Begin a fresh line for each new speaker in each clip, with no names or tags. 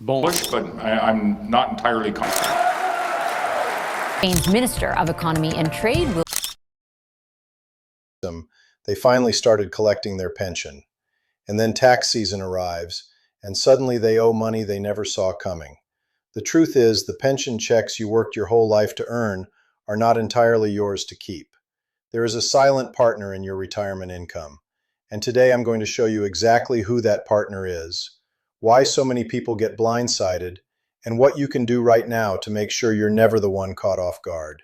bullish, but I'm not entirely confident.
Spain's Minister of Economy and Trade will...
They finally started collecting their pension. And then tax season arrives, and suddenly they owe money they never saw coming. The truth is, the pension checks you worked your whole life to earn are not entirely yours to keep. There is a silent partner in your retirement income. And today I'm going to show you exactly who that partner is, why so many people get blindsided, and what you can do right now to make sure you're never the one caught off guard.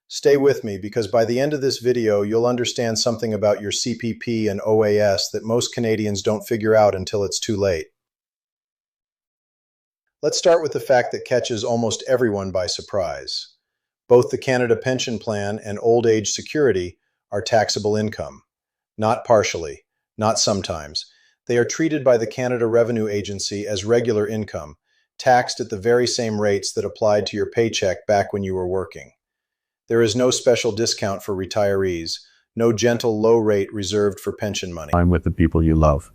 Stay with me, because by the end of this video, you'll understand something about your CPP and OAS that most Canadians don't figure out until it's too late. Let's start with the fact that catches almost everyone by surprise. Both the Canada Pension Plan and Old Age Security are taxable income. Not partially, not sometimes. They are treated by the Canada Revenue Agency as regular income, taxed at the very same rates that applied to your paycheck back when you were working. There is no special discount for retirees, no gentle low rate reserved for pension money.
Time with the people you love.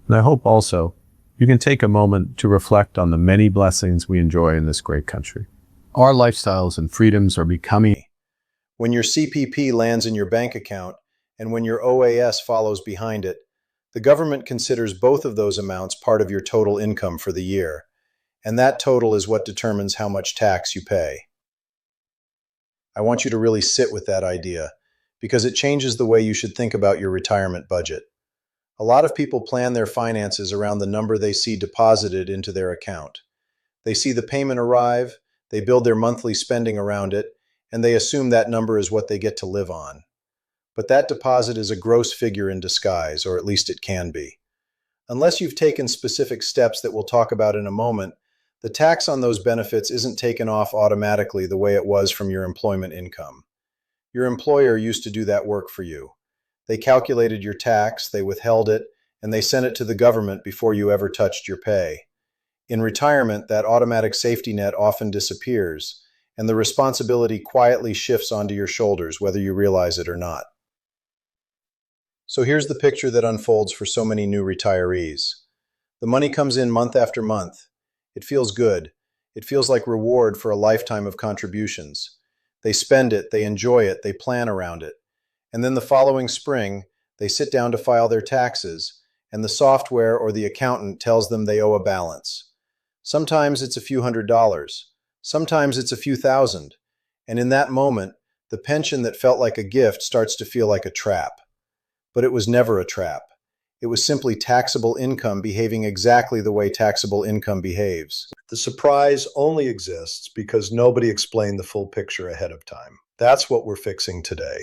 And I hope also you can take a moment to reflect on the many blessings we enjoy in this great country. Our lifestyles and freedoms are becoming...
When your CPP lands in your bank account, and when your OAS follows behind it, the government considers both of those amounts part of your total income for the year, and that total is what determines how much tax you pay. I want you to really sit with that idea, because it changes the way you should think about your retirement budget. A lot of people plan their finances around the number they see deposited into their account. They see the payment arrive, they build their monthly spending around it, and they assume that number is what they get to live on. But that deposit is a gross figure in disguise, or at least it can be. Unless you've taken specific steps that we'll talk about in a moment, the tax on those benefits isn't taken off automatically the way it was from your employment income. Your employer used to do that work for you. They calculated your tax, they withheld it, and they sent it to the government before you ever touched your pay. In retirement, that automatic safety net often disappears, and the responsibility quietly shifts onto your shoulders, whether you realize it or not. So here's the picture that unfolds for so many new retirees. The money comes in month after month. It feels good. It feels like reward for a lifetime of contributions. They spend it, they enjoy it, they plan around it. And then the following spring, they sit down to file their taxes, and the software or the accountant tells them they owe a balance. Sometimes it's a few $100s. Sometimes it's a few thousand. And in that moment, the pension that felt like a gift starts to feel like a trap. But it was never a trap. It was simply taxable income behaving exactly the way taxable income behaves.
The surprise only exists because nobody explained the full picture ahead of time. That's what we're fixing today.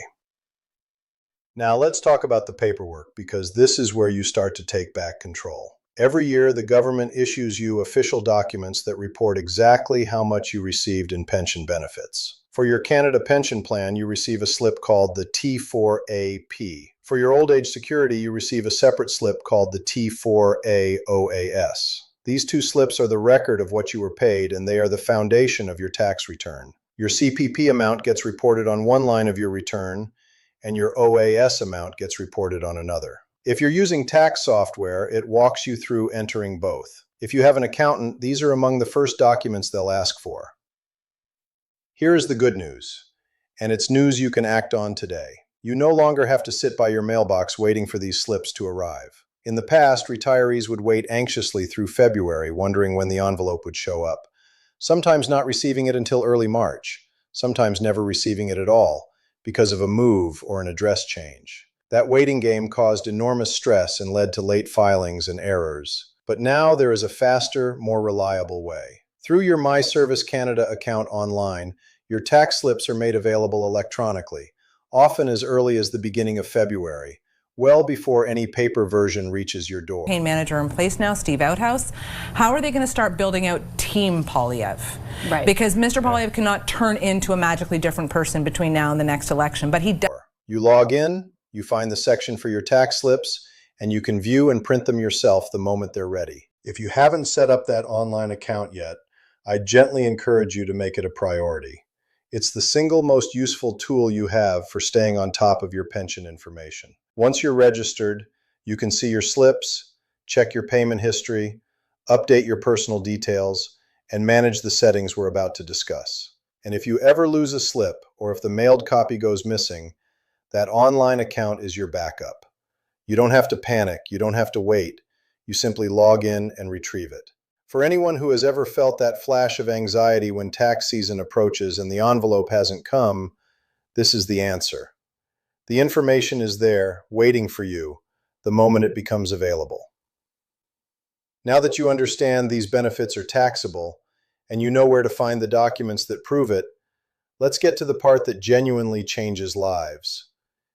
Now let's talk about the paperwork, because this is where you start to take back control. Every year, the government issues you official documents that report exactly how much you received in pension benefits. For your Canada Pension Plan, you receive a slip called the T4AP. For your Old Age Security, you receive a separate slip called the T4A OAS. These two slips are the record of what you were paid, and they are the foundation of your tax return. Your CPP amount gets reported on one line of your return, and your OAS amount gets reported on another. If you're using tax software, it walks you through entering both. If you have an accountant, these are among the first documents they'll ask for. Here is the good news, and it's news you can act on today. You no longer have to sit by your mailbox waiting for these slips to arrive. In the past, retirees would wait anxiously through February, wondering when the envelope would show up. Sometimes not receiving it until early March, sometimes never receiving it at all, because of a move or an address change. That waiting game caused enormous stress and led to late filings and errors. But now there is a faster, more reliable way. Through your My Service Canada account online, your tax slips are made available electronically, often as early as the beginning of February, well before any paper version reaches your door.
Campaign manager in place now, Steve Outhouse. How are they going to start building out Team Poilievre?
Right.
Because Mr. Poilievre cannot turn into a magically different person between now and the next election, but he does.
You log in, you find the section for your tax slips, and you can view and print them yourself the moment they're ready. If you haven't set up that online account yet, I gently encourage you to make it a priority. It's the single most useful tool you have for staying on top of your pension information. Once you're registered, you can see your slips, check your payment history,
update your personal details, and manage the settings we're about to discuss. And if you ever lose a slip or if the mailed copy goes missing, that online account is your backup. You don't have to panic. You don't have to wait. You simply log in and retrieve it. For anyone who has ever felt that flash of anxiety when tax season approaches and the envelope hasn't come, this is the answer. The information is there, waiting for you, the moment it becomes available. Now that you understand these benefits are taxable, and you know where to find the documents that prove it, let's get to the part that genuinely changes lives.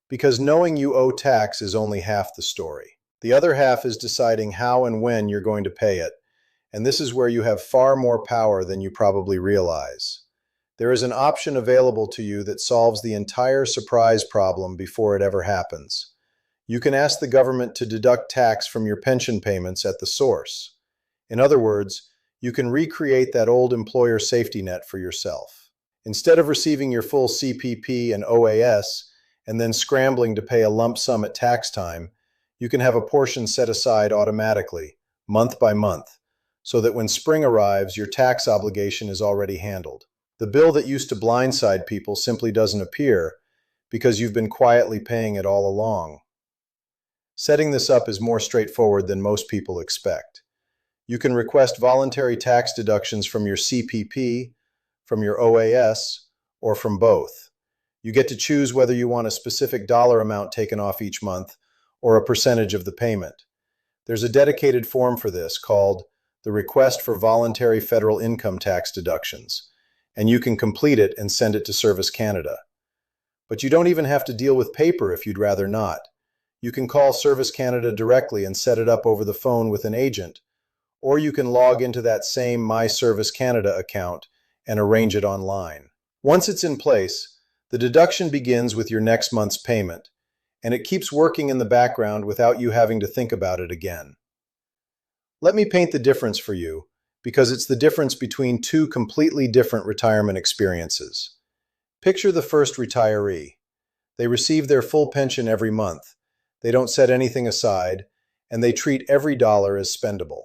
Because knowing you owe tax is only half the story. The other half is deciding how and when you're going to pay it, and this is where you have far more power than you probably realize. There is an option available to you that solves the entire surprise problem before it ever happens. You can ask the government to deduct tax from your pension payments at the source. In other words, you can recreate that old employer safety net for yourself. Instead of receiving your full CPP and OAS and then scrambling to pay a lump sum at tax time, you can have a portion set aside automatically, month by month, so that when spring arrives, your tax obligation is already handled. The bill that used to blindside people simply doesn't appear because you've been quietly paying it all along. Setting this up is more straightforward than most people expect. You can request voluntary tax deductions from your CPP, from your OAS, or from both. You get to choose whether you want a specific dollar amount taken off each month or a percentage of the payment. There's a dedicated form for this called the Request for Voluntary Federal Income Tax Deductions, and you can complete it and send it to Service Canada. But you don't even have to deal with paper if you'd rather not. You can call Service Canada directly and set it up over the phone with an agent, or you can log into that same My Service Canada account and arrange it online. Once it's in place, the deduction begins with your next month's payment, and it keeps working in the background without you having to think about it again. Let me paint the difference for you, because it's the difference between two completely different retirement experiences. Picture the first retiree. They receive their full pension every month. They don't set anything aside, and they treat every dollar as spendable.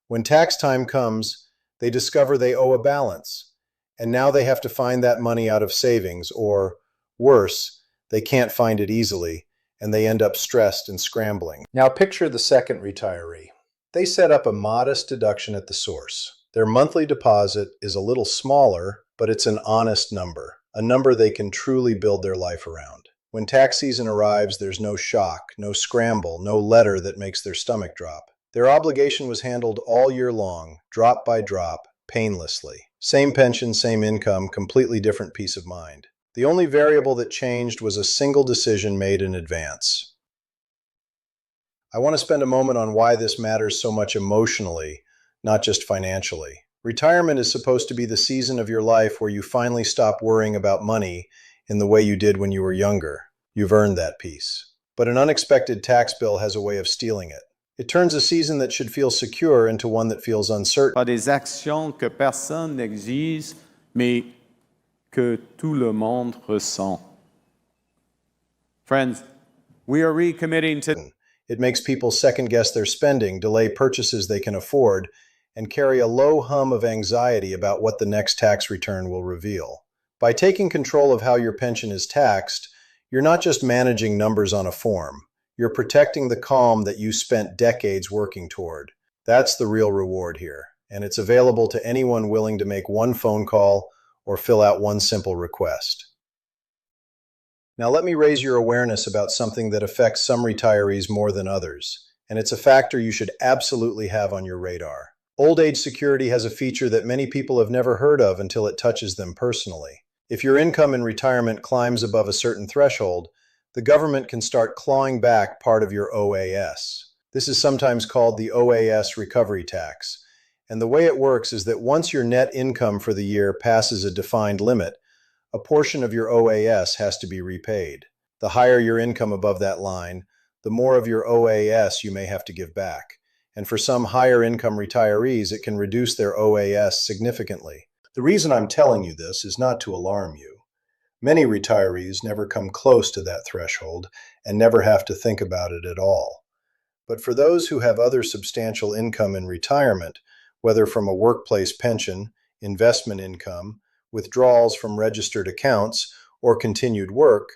When tax time comes, they discover they owe a balance, and now they have to find that money out of savings, or, worse, they can't find it easily, and they end up stressed and scrambling. Now picture the second retiree. They set up a modest deduction at the source. Their monthly deposit is a little smaller, but it's an honest number, a number they can truly build their life around. When tax season arrives, there's no shock, no scramble, no letter that makes their stomach drop. Their obligation was handled all year long, drop by drop, painlessly. Same pension, same income, completely different peace of mind. The only variable that changed was a single decision made in advance. I want to spend a moment on why this matters so much emotionally, not just financially. Retirement is supposed to be the season of your life where you finally stop worrying about money in the way you did when you were younger. You've earned that peace. But an unexpected tax bill has a way of stealing it. It turns a season that should feel secure into one that feels uncertain.
Pas des actions que personne n'exige, mais que tout le monde ressent. Friends, we are recommitting to...
It makes people second-guess their spending, delay purchases they can afford, and carry a low hum of anxiety about what the next tax return will reveal. By taking control of how your pension is taxed, you're not just managing numbers on a form. You're protecting the calm that you spent decades working toward. That's the real reward here, and it's available to anyone willing to make one phone call or fill out one simple request. Now let me raise your awareness about something that affects some retirees more than others, and it's a factor you should absolutely have on your radar. Old age security has a feature that many people have never heard of until it touches them personally. If your income in retirement climbs above a certain threshold, the government can start clawing back part of your OAS. This is sometimes called the OAS recovery tax, and the way it works is that once your net income for the year passes a defined limit, a portion of your OAS has to be repaid. The higher your income above that line, the more of your OAS you may have to give back. And for some higher income retirees, it can reduce their OAS significantly. The reason I'm telling you this is not to alarm you. Many retirees never come close to that threshold and never have to think about it at all. But for those who have other substantial income in retirement, whether from a workplace pension, investment income, withdrawals from registered accounts, or continued work,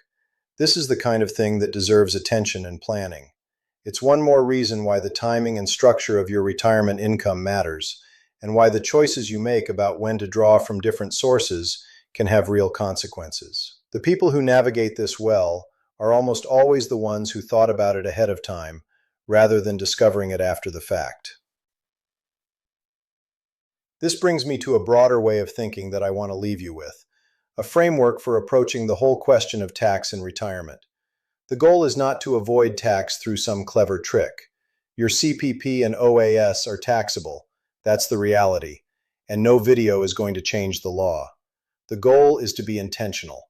this is the kind of thing that deserves attention and planning. It's one more reason why the timing and structure of your retirement income matters, and why the choices you make about when to draw from different sources can have real consequences. The people who navigate this well are almost always the ones who thought about it ahead of time, rather than discovering it after the fact. This brings me to a broader way of thinking that I want to leave you with, a framework for approaching the whole question of tax in retirement. The goal is not to avoid tax through some clever trick. Your CPP and OAS are taxable. That's the reality. And no video is going to change the law. The goal is to be intentional.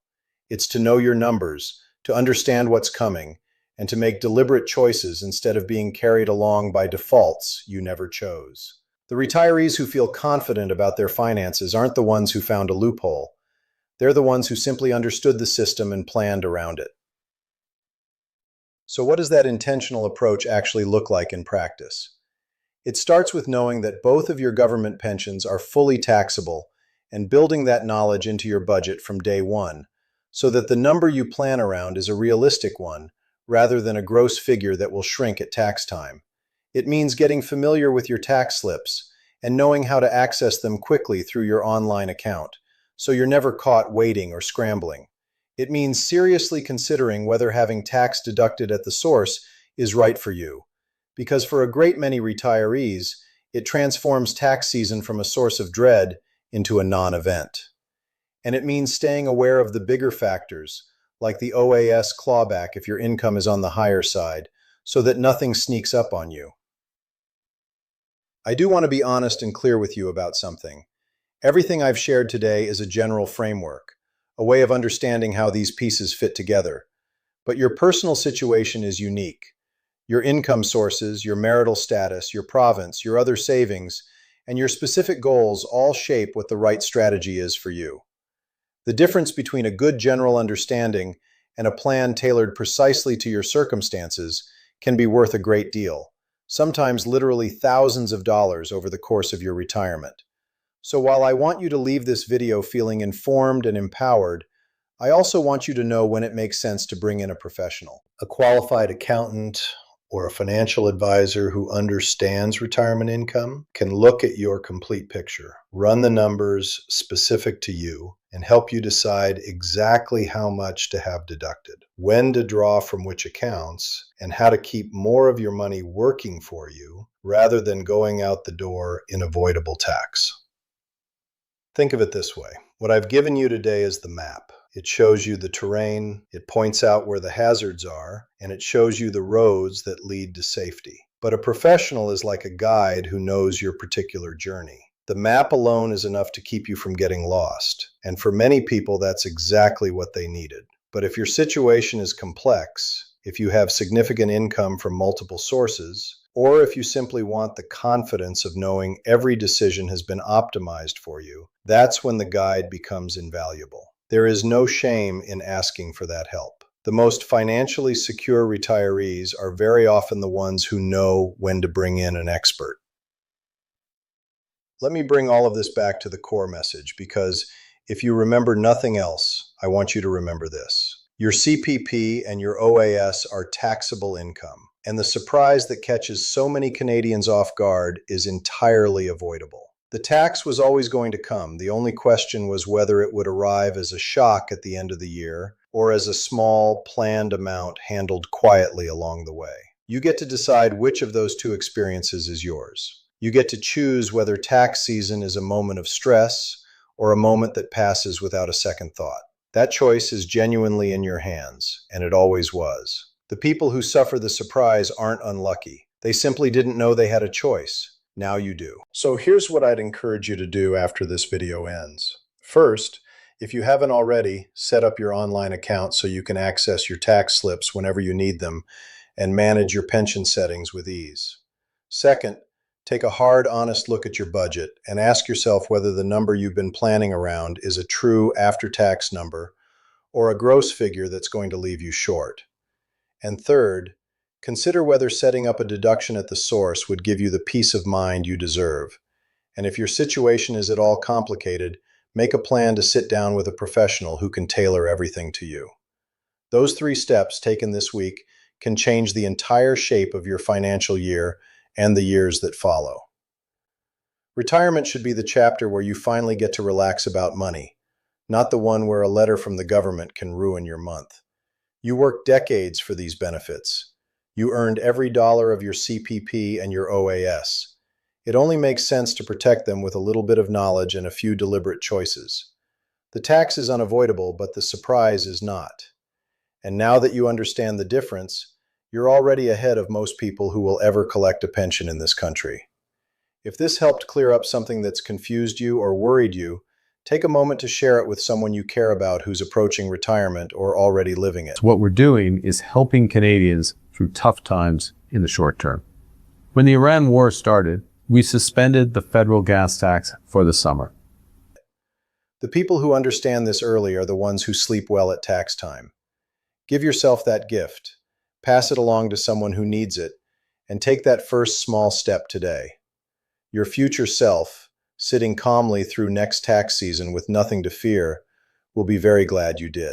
It's to know your numbers, to understand what's coming, and to make deliberate choices instead of being carried along by defaults you never chose. The retirees who feel confident about their finances aren't the ones who found a loophole. They're the ones who simply understood the system and planned around it. So what does that intentional approach actually look like in practice? It starts with knowing that both of your government pensions are fully taxable and building that knowledge into your budget from day one, so that the number you plan around is a realistic one, rather than a gross figure that will shrink at tax time. It means getting familiar with your tax slips and knowing how to access them quickly through your online account, so you're never caught waiting or scrambling. It means seriously considering whether having tax deducted at the source is right for you, because for a great many retirees, it transforms tax season from a source of dread into a non-event. And it means staying aware of the bigger factors, like the OAS clawback if your income is on the higher side, so that nothing sneaks up on you. I do want to be honest and clear with you about something. Everything I've shared today is a general framework, a way of understanding how these pieces fit together. But your personal situation is unique. Your income sources, your marital status, your province, your other savings, and your specific goals all shape what the right strategy is for you. The difference between a good general understanding and a plan tailored precisely to your circumstances can be worth a great deal, sometimes literally thousands of dollars over the course of your retirement. So while I want you to leave this video feeling informed and empowered, I also want you to know when it makes sense to bring in a professional. A qualified accountant or a financial advisor who understands retirement income can look at your complete picture, run the numbers specific to you, and help you decide exactly how much to have deducted, when to draw from which accounts, and how to keep more of your money working for you rather than going out the door in avoidable tax. Think of it this way. What I've given you today is the map. It shows you the terrain, it points out where the hazards are, and it shows you the roads that lead to safety. But a professional is like a guide who knows your particular journey. The map alone is enough to keep you from getting lost, and for many people that's exactly what they needed. But if your situation is complex, if you have significant income from multiple sources, or if you simply want the confidence of knowing every decision has been optimized for you, that's when the guide becomes invaluable. There is no shame in asking for that help. The most financially secure retirees are very often the ones who know when to bring in an expert. Let me bring all of this back to the core message, because if you remember nothing else, I want you to remember this. Your CPP and your OAS are taxable income, and the surprise that catches so many Canadians off guard is entirely avoidable. The tax was always going to come. The only question was whether it would arrive as a shock at the end of the year or as a small, planned amount handled quietly along the way. You get to decide which of those two experiences is yours. You get to choose whether tax season is a moment of stress or a moment that passes without a second thought. That choice is genuinely in your hands, and it always was. The people who suffer the surprise aren't unlucky. They simply didn't know they had a choice. Now you do. So here's what I'd encourage you to do after this video ends. First, if you haven't already, set up your online account so you can access your tax slips whenever you need them and manage your pension settings with ease. Second, take a hard, honest look at your budget and ask yourself whether the number you've been planning around is a true after-tax number or a gross figure that's going to leave you short. And third,
Consider whether setting up a deduction at the source would give you the peace of mind you deserve. And if your situation is at all complicated, make a plan to sit down with a professional who can tailor everything to you. Those 3 steps taken this week can change the entire shape of your financial year and the years that follow. Retirement should be the chapter where you finally get to relax about money, not the one where a letter from the government can ruin your month. You worked decades for these benefits. You earned every dollar of your CPP and your OAS. It only makes sense to protect them with a little bit of knowledge and a few deliberate choices. The tax is unavoidable, but the surprise is not. And now that you understand the difference, you're already ahead of most people who will ever collect a pension in this country. If this helped clear up something that's confused you or worried you, take a moment to share it with someone you care about who's approaching retirement or already living it.
What we're doing is helping Canadians through tough times in the short term. When the Iran war started, we suspended the federal gas tax for the summer.
The people who understand this early are the ones who sleep well at tax time. Give yourself that gift, pass it along to someone who needs it, and take that first small step today. Your future self, sitting calmly through next tax season with nothing to fear, will be very glad you did.